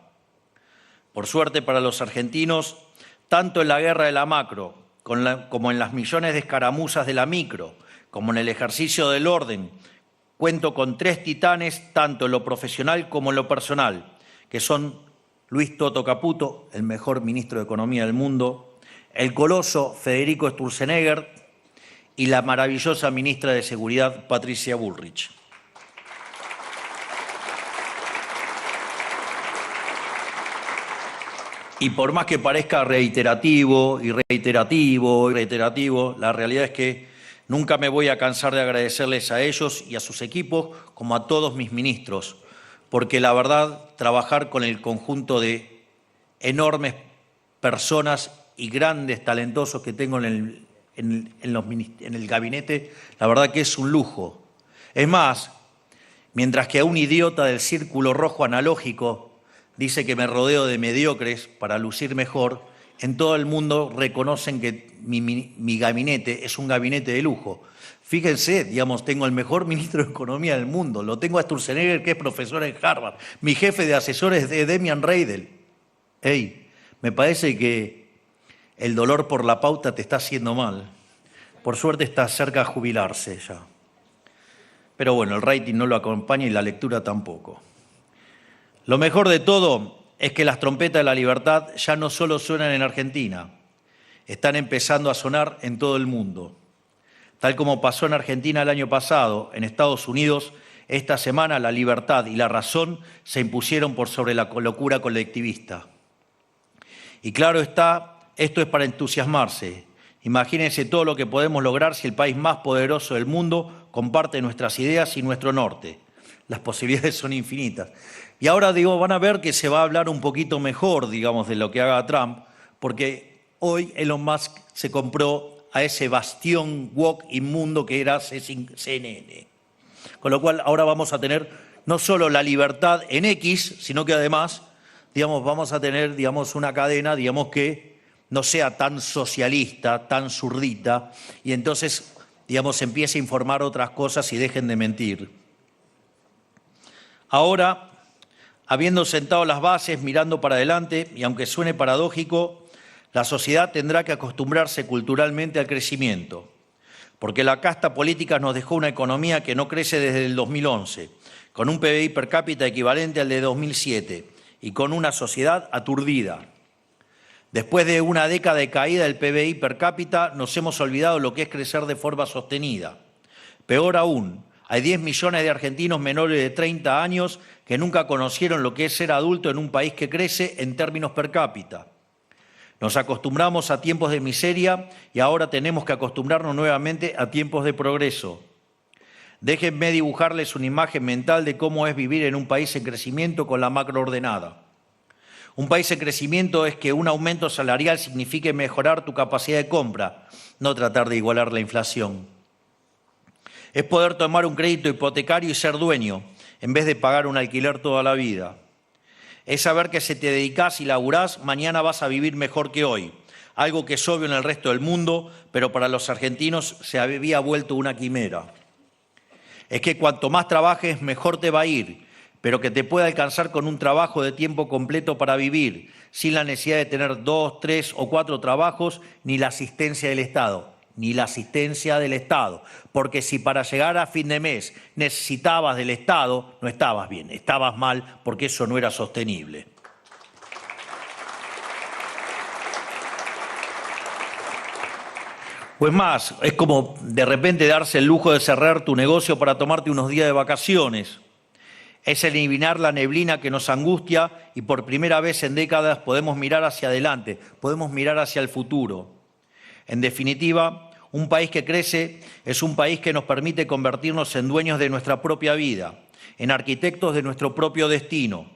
Por suerte para los argentinos, tanto en la guerra de la macro, como en las millones de escaramuzas de la micro, como en el ejercicio del orden, cuento con 3 titanes, tanto en lo profesional como en lo personal, que son Luis Toto Caputo, el mejor ministro de Economía del mundo, el coloso Federico Sturzenegger y la maravillosa ministra de Seguridad, Patricia Bullrich. Y por más que parezca reiterativo, la realidad es que nunca me voy a cansar de agradecerles a ellos y a sus equipos, como a todos mis ministros, porque la verdad, trabajar con el conjunto de enormes personas y grandes talentosos que tengo en el gabinete, la verdad que es un lujo. Es más, mientras que a un idiota del círculo rojo analógico dice que me rodeo de mediocres para lucir mejor, en todo el mundo reconocen que mi gabinete es un gabinete de lujo. Fíjense, digamos, tengo el mejor ministro de Economía del mundo, lo tengo a Sturzenegger, que es profesor en Harvard, mi jefe de asesores es Demian Reidel. Hey, me parece que el dolor por la pauta te está haciendo mal. Por suerte está cerca de jubilarse ya. Pero bueno, el rating no lo acompaña y la lectura tampoco. Lo mejor de todo es que las trompetas de la libertad ya no solo suenan en Argentina, están empezando a sonar en todo el mundo. Tal como pasó en Argentina el año pasado, en Estados Unidos, esta semana la libertad y la razón se impusieron por sobre la locura colectivista. Y claro está, esto es para entusiasmarse. Imagínense todo lo que podemos lograr si el país más poderoso del mundo comparte nuestras ideas y nuestro norte. Las posibilidades son infinitas. Y ahora, van a ver que se va a hablar un poquito mejor, digamos, de lo que haga Trump, porque hoy Elon Musk se compró a ese bastión woke inmundo que era CNN. Con lo cual, ahora vamos a tener no solo la libertad en X, sino que además, vamos a tener, una cadena, que no sea tan socialista, tan zurdita, y entonces, empiece a informar otras cosas y dejen de mentir. Ahora, habiendo sentado las bases, mirando para adelante, y aunque suene paradójico, la sociedad tendrá que acostumbrarse culturalmente al crecimiento. porque la casta política nos dejó una economía que no crece desde el 2011, con un PBI per cápita equivalente al de 2007 y con una sociedad aturdida. Después de una década de caída del PBI per cápita, nos hemos olvidado lo que es crecer de forma sostenida. Peor aún, hay 10 millones de argentinos menores de 30 años que nunca conocieron lo que es ser adulto en un país que crece en términos per cápita. Nos acostumbramos a tiempos de miseria y ahora tenemos que acostumbrarnos nuevamente a tiempos de progreso. Déjenme dibujarles una imagen mental de cómo es vivir en un país en crecimiento con la macroordenada. Un país en crecimiento es que un aumento salarial signifique mejorar tu capacidad de compra, no tratar de igualar la inflación. Es poder tomar un crédito hipotecario y ser dueño, en vez de pagar un alquiler toda la vida. Es saber que si te dedicás y laburás, mañana vas a vivir mejor que hoy. Algo que es obvio en el resto del mundo, pero para los argentinos se había vuelto una quimera. Es que cuanto más trabajes, mejor te va a ir, pero que te pueda alcanzar con un trabajo de tiempo completo para vivir, sin la necesidad de tener 2, 3 o 4 trabajos, ni la asistencia del Estado. Porque si para llegar a fin de mes necesitabas del Estado, no estabas bien, estabas mal, porque eso no era sostenible. Pues más, es como de repente darse el lujo de cerrar tu negocio para tomarte unos días de vacaciones. Es eliminar la neblina que nos angustia y por primera vez en décadas podemos mirar hacia adelante, podemos mirar hacia el futuro. En definitiva, un país que crece es un país que nos permite convertirnos en dueños de nuestra propia vida, en arquitectos de nuestro propio destino,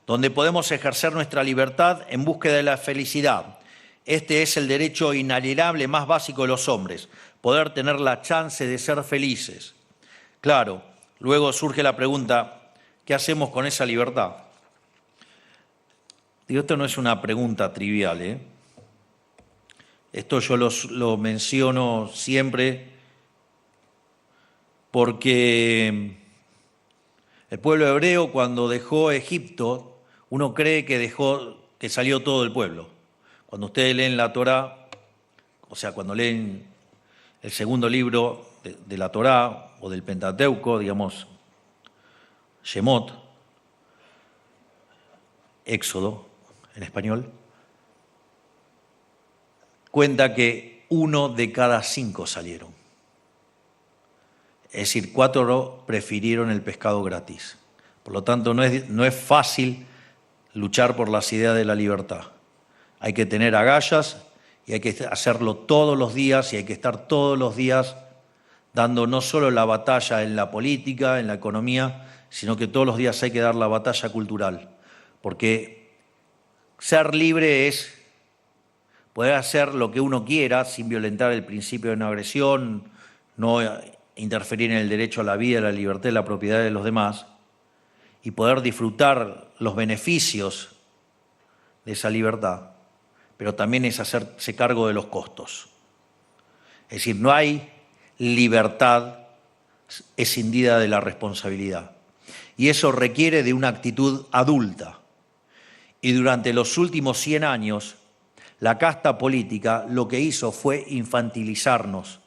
donde podemos ejercer nuestra libertad en búsqueda de la felicidad. Este es el derecho inalienable más básico de los hombres, poder tener la chance de ser felices. Claro, luego surge la pregunta, ¿qué hacemos con esa libertad? Digo, esto no es una pregunta trivial, ¿eh? Esto yo lo menciono siempre porque el pueblo hebreo cuando dejó Egipto, uno cree que salió todo el pueblo. Cuando ustedes leen la Torá, o sea, cuando leen el segundo libro de la Torá o del Pentateuco, digamos, Shemot, Éxodo en español, cuenta que 1 de cada 5 salieron. Es decir, 4 prefirieron el pescado gratis. Por lo tanto, no es fácil luchar por las ideas de la libertad. Hay que tener agallas y hay que hacerlo todos los días y hay que estar todos los días dando no solo la batalla en la política, en la economía, sino que todos los días hay que dar la batalla cultural. Porque ser libre es poder hacer lo que uno quiera sin violentar el principio de no agresión, no interferir en el derecho a la vida, la libertad y la propiedad de los demás, y poder disfrutar los beneficios de esa libertad, pero también es hacerse cargo de los costos. Es decir, no hay libertad escindida de la responsabilidad. Y eso requiere de una actitud adulta. Y durante los últimos 100 años, la casta política lo que hizo fue infantilizarnos.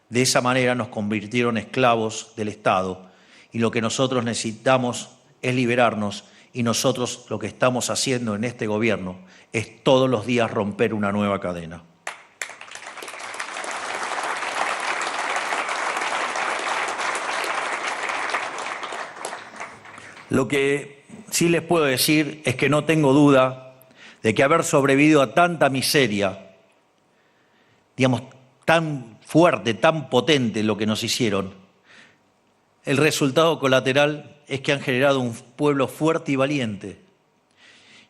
De esa manera nos convirtieron en esclavos del Estado y lo que nosotros necesitamos es liberarnos y nosotros lo que estamos haciendo en este gobierno es todos los días romper una nueva cadena. Lo que sí les puedo decir es que no tengo duda de que haber sobrevivido a tanta miseria, digamos, tan fuerte, tan potente lo que nos hicieron, el resultado colateral es que han generado un pueblo fuerte y valiente.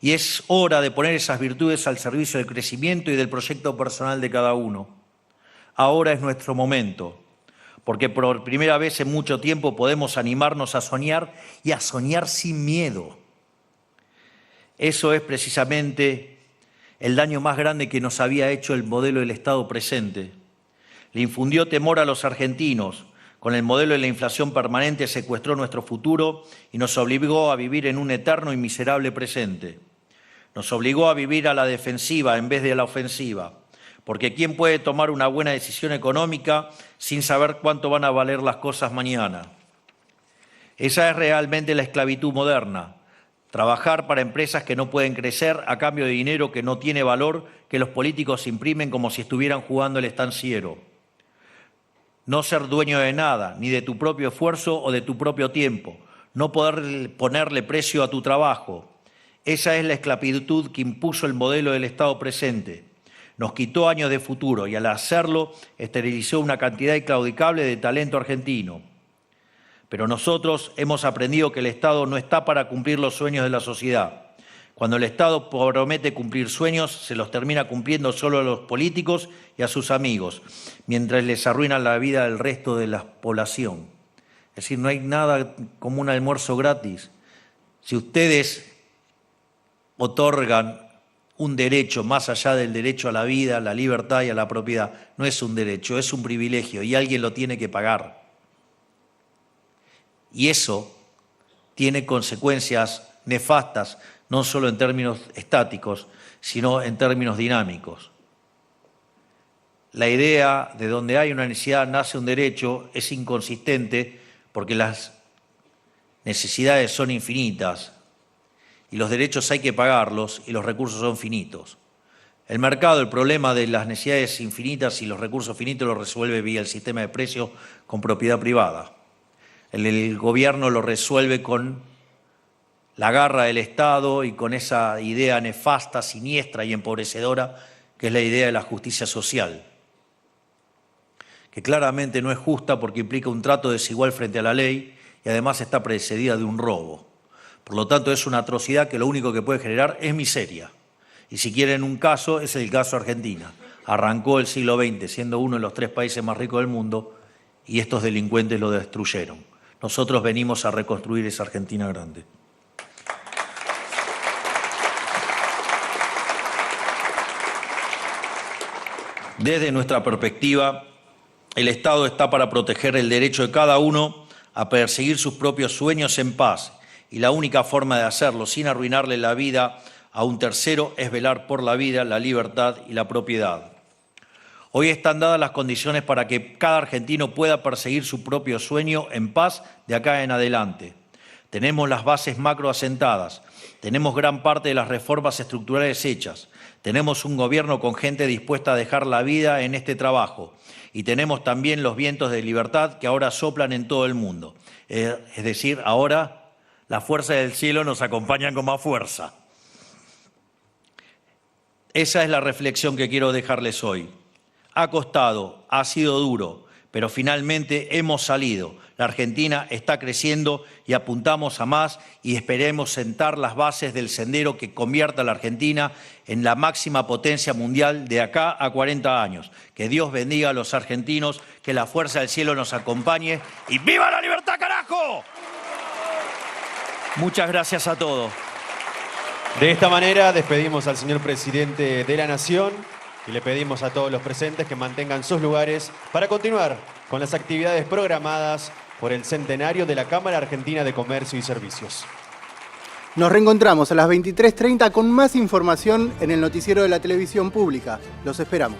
Y es hora de poner esas virtudes al servicio del crecimiento y del proyecto personal de cada uno. Ahora es nuestro momento, porque por primera vez en mucho tiempo podemos animarnos a soñar y a soñar sin miedo. Eso es precisamente el daño más grande que nos había hecho el modelo del Estado presente. Le infundió temor a los argentinos. Con el modelo de la inflación permanente secuestró nuestro futuro y nos obligó a vivir en un eterno y miserable presente. Nos obligó a vivir a la defensiva en vez de a la ofensiva, Porque ¿quién puede tomar una buena decisión económica sin saber cuánto van a valer las cosas mañana? Esa es realmente la esclavitud moderna. Trabajar para empresas que no pueden crecer a cambio de dinero que no tiene valor, que los políticos imprimen como si estuvieran jugando el estanciero. No ser dueño de nada, ni de tu propio esfuerzo o de tu propio tiempo. No poder ponerle precio a tu trabajo. Esa es la esclavitud que impuso el modelo del Estado presente. Nos quitó años de futuro y al hacerlo esterilizó una cantidad inclaudicable de talento argentino. Pero nosotros hemos aprendido que el Estado no está para cumplir los sueños de la sociedad. Cuando el Estado promete cumplir sueños, se los termina cumpliendo solo a los políticos y a sus amigos, mientras les arruinan la vida al resto de la población. Es decir, no hay nada como un almuerzo gratis. Si ustedes otorgan un derecho más allá del derecho a la vida, a la libertad y a la propiedad, no es un derecho, es un privilegio y alguien lo tiene que pagar. Y eso tiene consecuencias nefastas, no solo en términos estáticos, sino en términos dinámicos. La idea de donde hay una necesidad nace un derecho es inconsistente porque las necesidades son infinitas y los derechos hay que pagarlos y los recursos son finitos. El mercado, el problema de las necesidades infinitas y los recursos finitos lo resuelve vía el sistema de precios con propiedad privada. El gobierno lo resuelve con la garra del Estado y con esa idea nefasta, siniestra y empobrecedora que es la idea de la justicia social, que claramente no es justa porque implica un trato desigual frente a la ley y además está precedida de un robo. Por lo tanto, es una atrocidad que lo único que puede generar es miseria. Y si quieren un caso, es el caso Argentina. Arrancó el siglo XX siendo uno de los 3 países más ricos del mundo y estos delincuentes lo destruyeron. Nosotros venimos a reconstruir esa Argentina grande. Desde nuestra perspectiva, el Estado está para proteger el derecho de cada uno a perseguir sus propios sueños en paz y la única forma de hacerlo sin arruinarle la vida a un tercero es velar por la vida, la libertad y la propiedad. Hoy están dadas las condiciones para que cada argentino pueda perseguir su propio sueño en paz de acá en adelante. Tenemos las bases macro asentadas, tenemos gran parte de las reformas estructurales hechas, tenemos un gobierno con gente dispuesta a dejar la vida en este trabajo y tenemos también los vientos de libertad que ahora soplan en todo el mundo. Es decir, ahora las fuerzas del cielo nos acompañan con más fuerza. Esa es la reflexión que quiero dejarles hoy. Ha costado, ha sido duro, pero finalmente hemos salido. La Argentina está creciendo y apuntamos a más y esperemos sentar las bases del sendero que convierta a la Argentina en la máxima potencia mundial de acá a 40 años. Que Dios bendiga a los argentinos, que la fuerza del cielo nos acompañe y ¡viva la libertad, carajo! Muchas gracias a todos. De esta manera despedimos al señor presidente de la Nación y le pedimos a todos los presentes que mantengan sus lugares para continuar con las actividades programadas por el centenario de la Cámara Argentina de Comercio y Servicios. Nos reencontramos a las 23:30 con más información en el noticiero de la televisión pública. Los esperamos.